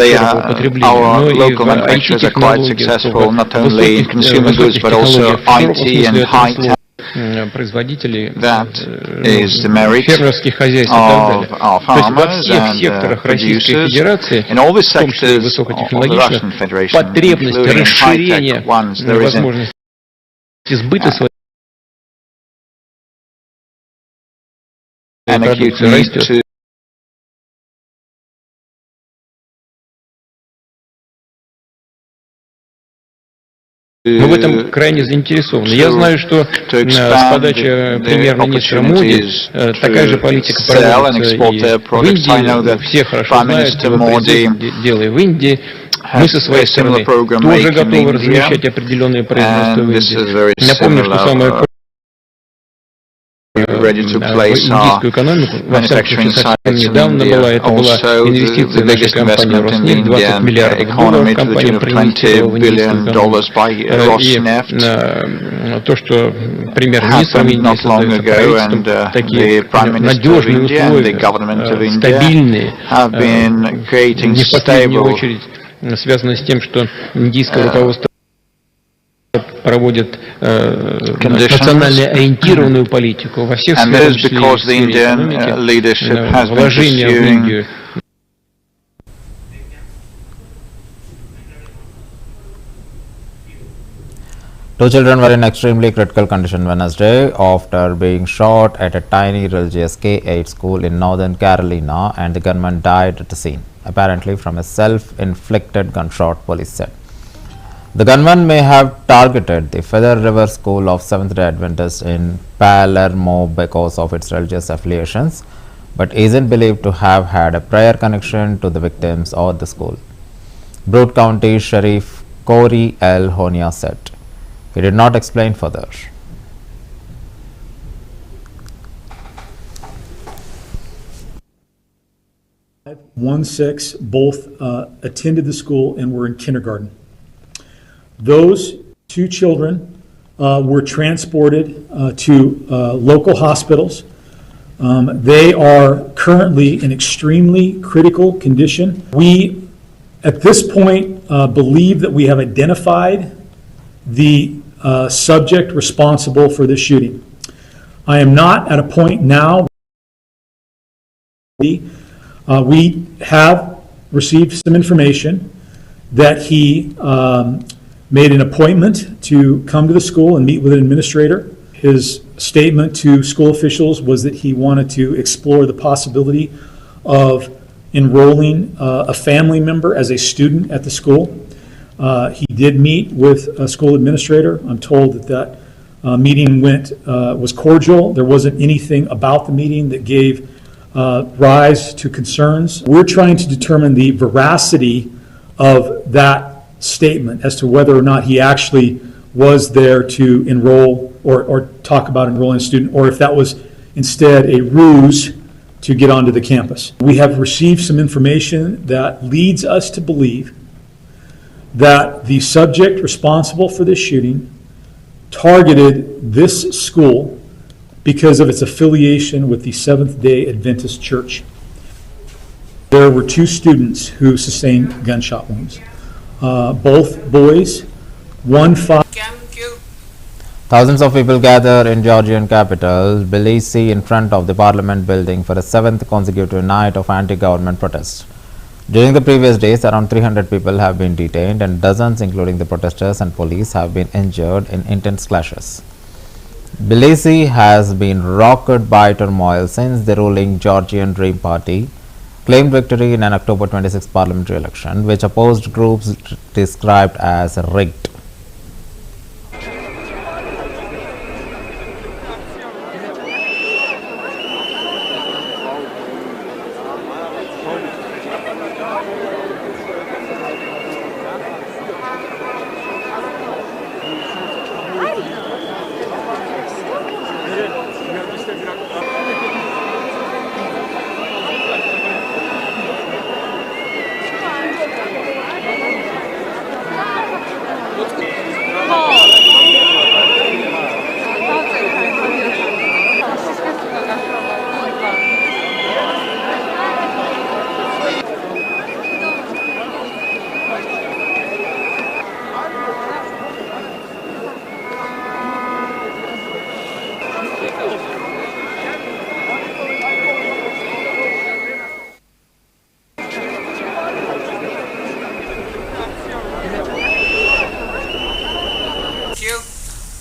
our local manufacturers are quite successful, not only in consumer goods, but also IT and high-tech. That is the merit of our farmers and producers in all the sectors of the Russian Federation, including in high-tech ones. There is an acute need to Мы в этом крайне заинтересованы. Я знаю, что с подачи премьер-министра Моди такая же политика проводится и в Индии. Все хорошо знают, дело в Индии. Мы со своей стороны тоже готовы размещать определенные производства в Индии. Напомню, что самое индийскую экономику, во всяком случае, совсем недавно это была инвестиция нашей компании Роснефть, 20 миллиардов долларов компания проинвестировала в индийскую экономику. И то, что премьер-министр Индии создается правительством, такие надежные условия, стабильные, не в последнюю очередь связаны с тем, что индийское руководство проводит национально ориентированную политику во всех сферах, в сфере экономики, вложения в Индию. Two children were in extremely critical condition Wednesday after being shot at a tiny religious K-8 school in Northern Carolina, and the gunman died at the scene, apparently from a self-inflicted gunshot, police said. The gunman may have targeted the Feather River School of Seventh-day Adventists in Palermo because of its religious affiliations, but isn't believed to have had a prior connection to the victims or the school. Brute County Sheriff Corey L. Honia said. He did not explain further. One, 6, both attended the school and were in kindergarten. Those two children were transported to local hospitals. They are currently in extremely critical condition. We, at this point, believe that we have identified the subject responsible for the shooting. I am not at a point now. We have received some information that he made an appointment to come to the school and meet with an administrator. His statement to school officials was that he wanted to explore the possibility of enrolling a family member as a student at the school. He did meet with a school administrator. I'm told that meeting was cordial. There wasn't anything about the meeting that gave rise to concerns. We're trying to determine the veracity of that statement as to whether or not he actually was there to enroll or talk about enrolling a student, or if that was instead a ruse to get onto the campus. We have received some information that leads us to believe that the subject responsible for this shooting targeted this school because of its affiliation with the Seventh-day Adventist Church. There were two students who sustained gunshot wounds. Both boys, 1-5. Thousands of people gather in Georgian capital, Tbilisi, in front of the parliament building for a 7th consecutive night of anti-government protests. During the previous days, around 300 people have been detained and dozens, including the protesters and police, have been injured in intense clashes. Tbilisi has been rocked by turmoil since the ruling Georgian Dream Party claimed victory in an October 26 parliamentary election, which opposed groups described as rigged.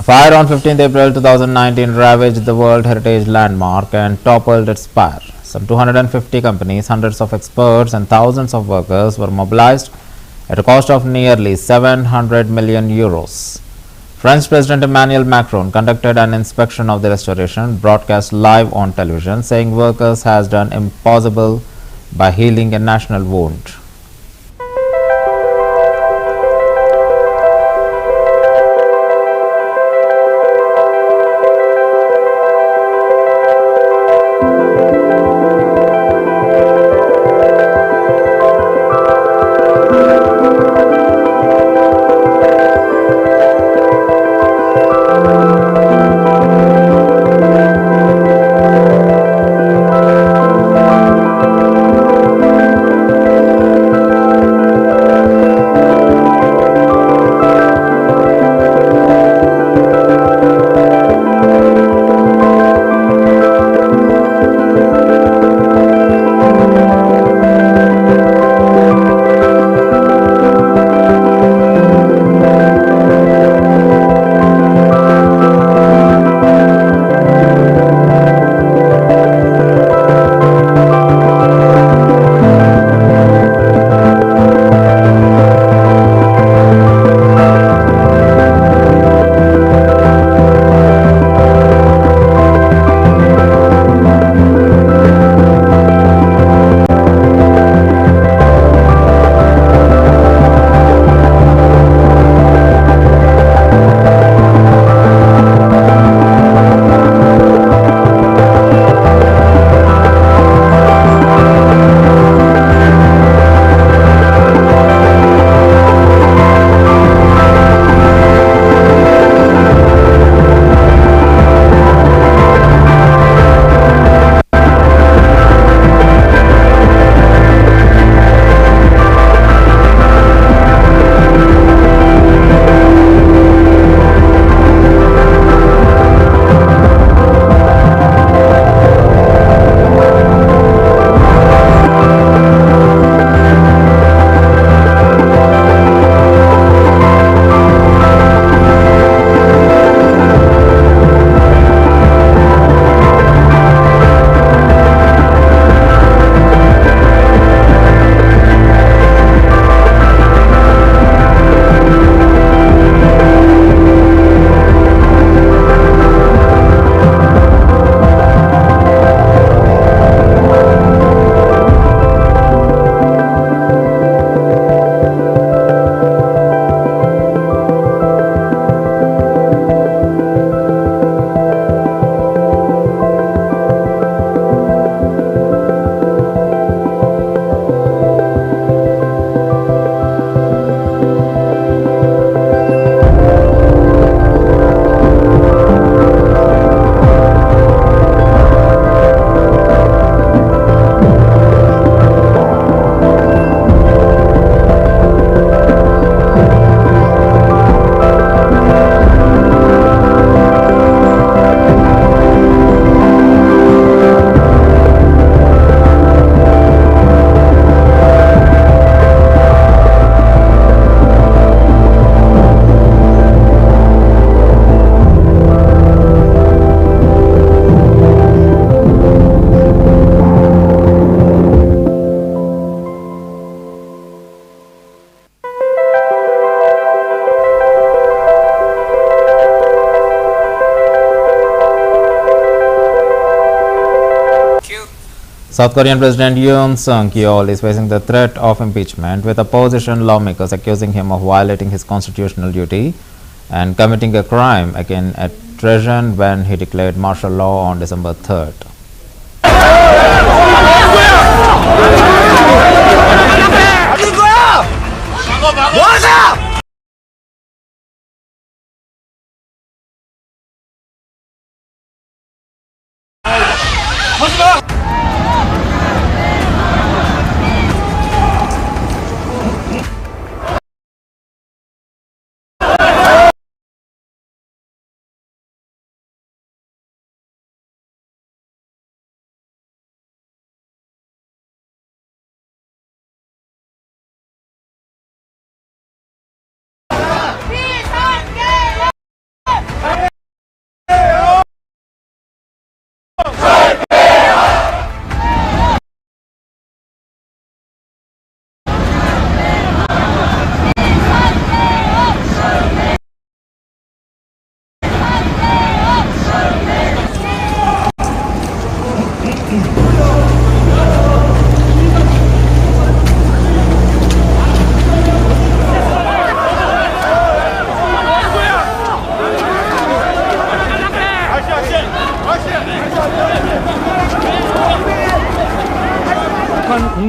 Fire on 15th April 2019 ravaged the World Heritage Landmark and toppled its spire. Some 250 companies, hundreds of experts and thousands of workers were mobilized at a cost of nearly 700 million euros. French President Emmanuel Macron conducted an inspection of the restoration, broadcast live on television, saying workers has done impossible by healing a national wound. South Korean President Yoon Suk-yeol is facing the threat of impeachment, with opposition lawmakers accusing him of violating his constitutional duty and committing a crime akin to treason when he declared martial law on December 3rd.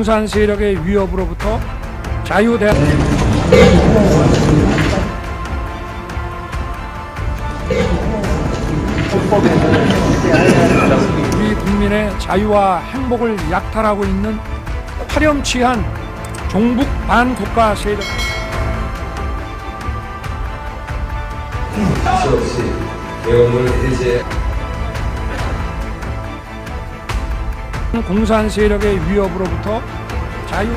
공산 세력의 위협으로부터 자유대 우리 국민의 자유와 행복을 약탈하고 있는 파렴치한 종북 반국가 세력 수없이 계엄을 해제 공산 세력의 위협으로부터 자유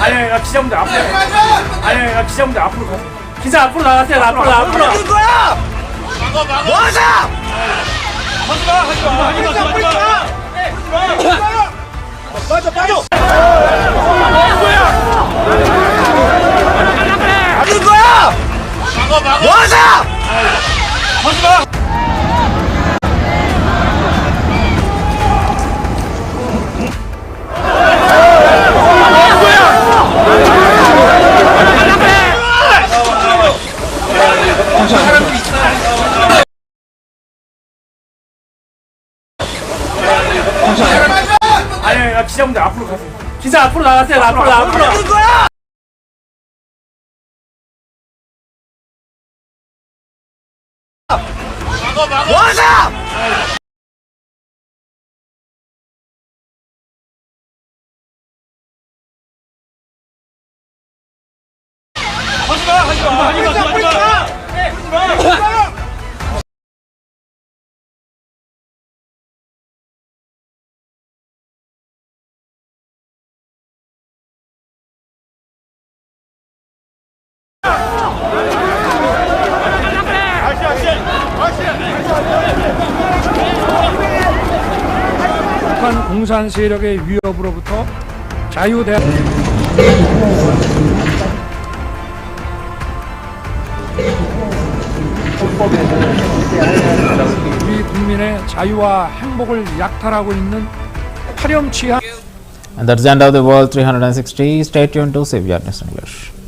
아니, 기자분들 앞으로. 아니, 기자분들 앞으로 가. 기자 앞으로 나가세요. 앞으로. 하는 거야! 뭐 하자! 하지 마. 맞아. 하는 거야! 뭐 하자! 하지 마! 아니, 기자분들 앞으로 가세요. 기자 앞으로 나가세요. 앞으로. 하는 거야! 뭐 하자! 하지 마. 북한 공산 세력의 위협으로부터 자유대 우리 국민의 자유와 행복을 약탈하고 있는 파렴치한 And that's the end of the World 360. Stay tuned to CVR News English.